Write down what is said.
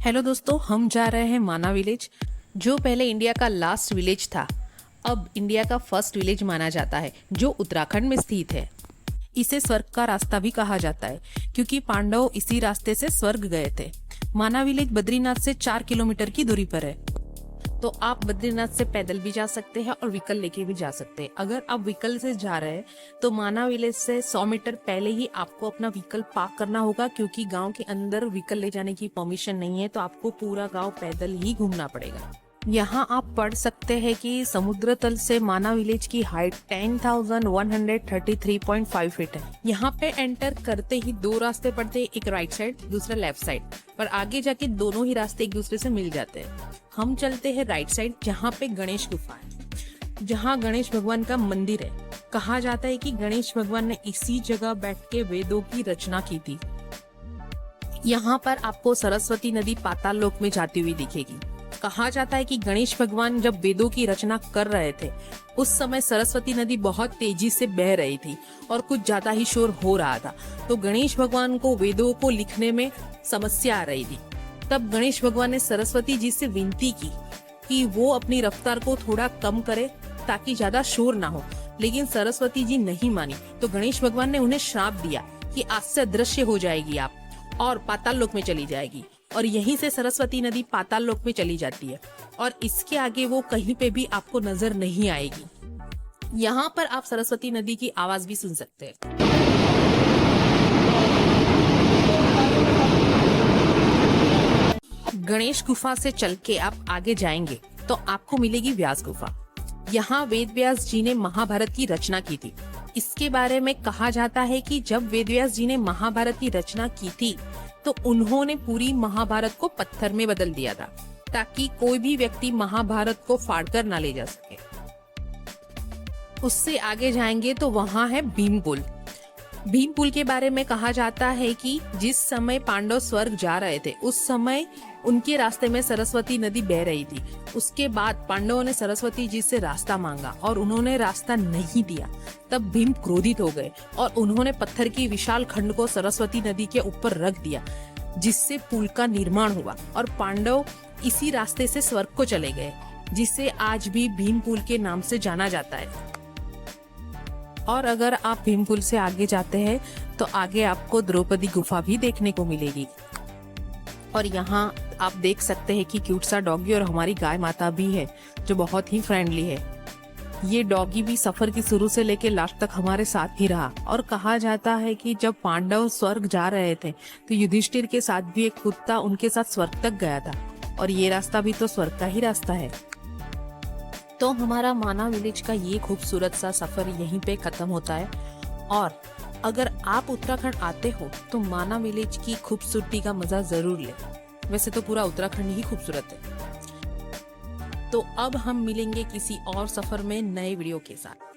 Hello दोस्तों, हम जा रहे हैं माना विलेज, जो पहले इंडिया का लास्ट विलेज था, अब इंडिया का फर्स्ट विलेज माना जाता है, जो उत्तराखंड में स्थित है। इसे स्वर्ग का रास्ता भी कहा जाता है, क्योंकि पांडव इसी रास्ते से स्वर्ग गए थे। माना विलेज बद्रीनाथ से 4 किलोमीटर की दूरी पर है, तो आप बद्रीनाथ से पैदल भी जा सकते हैं और व्हीकल लेके भी जा सकते हैं। अगर आप व्हीकल से जा रहे हैं तो माना विलेज से 100 मीटर पहले ही आपको अपना व्हीकल पार्क करना होगा, क्योंकि गांव के अंदर व्हीकल ले जाने की परमिशन नहीं है, तो आपको पूरा गांव पैदल ही घूमना पड़ेगा। यहाँ आप पढ़ सकते हैं कि समुद्र तल से माना विलेज की हाइट 10,133.5 फीट है। यहाँ पे एंटर करते ही दो रास्ते पड़ते हैं, एक राइट साइड, दूसरा लेफ्ट साइड, पर आगे जाके दोनों ही रास्ते एक दूसरे से मिल जाते हैं। हम चलते हैं राइट साइड, जहाँ पे गणेश गुफा है, जहाँ गणेश भगवान का मंदिर है। कहा जाता है कि गणेश भगवान ने इसी जगह बैठ के वेदों की रचना की थी। यहाँ पर आपको सरस्वती नदी पाताल लोक में जाती हुई दिखेगी। कहा जाता है कि गणेश भगवान जब वेदों की रचना कर रहे थे, उस समय सरस्वती नदी बहुत तेजी से बह रही थी और कुछ ज्यादा ही शोर हो रहा था, तो गणेश भगवान को वेदों को लिखने में समस्या आ रही थी। तब गणेश भगवान ने सरस्वती जी से विनती की कि वो अपनी रफ्तार को थोड़ा कम करे ताकि ज्यादा शोर ना हो, लेकिन सरस्वती जी नहीं मानी, तो गणेश भगवान ने उन्हें श्राप दिया कि आज से अदृश्य हो जाएगी आप और पाताल लोक में चली जाएगी, और यहीं से सरस्वती नदी पाताल लोक में चली जाती है और इसके आगे वो कहीं पे भी आपको नजर नहीं आएगी। यहाँ पर आप सरस्वती नदी की आवाज भी सुन सकते हैं। गणेश गुफा से चल के आप आगे जाएंगे तो आपको मिलेगी व्यास गुफा। यहाँ वेद व्यास जी ने महाभारत की रचना की थी। इसके बारे में कहा जाता है कि जब वेद व्यास जी ने महाभारत की रचना की थी तो उन्होंने पूरी महाभारत को पत्थर में बदल दिया था, ताकि कोई भी व्यक्ति महाभारत को फाड़कर ना ले जा सके। उससे आगे जाएंगे तो वहाँ है भीम पुल। भीम पुल के बारे में कहा जाता है कि जिस समय पांडव स्वर्ग जा रहे थे, उस समय उनके रास्ते में सरस्वती नदी बह रही थी। उसके बाद पांडवों ने सरस्वती जी से रास्ता मांगा और उन्होंने रास्ता नहीं दिया। तब भीम क्रोधित हो गए और उन्होंने पत्थर की विशाल खंड को सरस्वती नदी के ऊपर रख दिया, जिससे पुल का निर्माण हुआ और पांडव इसी रास्ते से स्वर्ग को चले गए, जिसे आज भी भीम पुल के नाम से जाना जाता है। और अगर आप भीम पुल से आगे जाते हैं तो आगे आपको द्रौपदी गुफा भी देखने को मिलेगी। और यहाँ आप देख सकते हैं कि क्यूट सा डॉगी और हमारी गाय माता भी है, जो बहुत ही फ्रेंडली है। ये डॉगी भी सफर की शुरू से लेकर लास्ट तक हमारे साथ ही रहा। और कहा जाता है कि जब पांडव स्वर्ग जा रहे थे तो युधिष्ठिर के साथ भी एक कुत्ता उनके साथ स्वर्ग तक गया था, और ये रास्ता भी तो स्वर्ग का ही रास्ता है। तो हमारा माना विलेज का ये खूबसूरत सा सफर यहीं पे खत्म होता है। और अगर आप उत्तराखंड आते हो तो माना विलेज की खूबसूरती का मजा जरूर ले। वैसे तो पूरा उत्तराखंड ही खूबसूरत है। तो अब हम मिलेंगे किसी और सफर में नए वीडियो के साथ।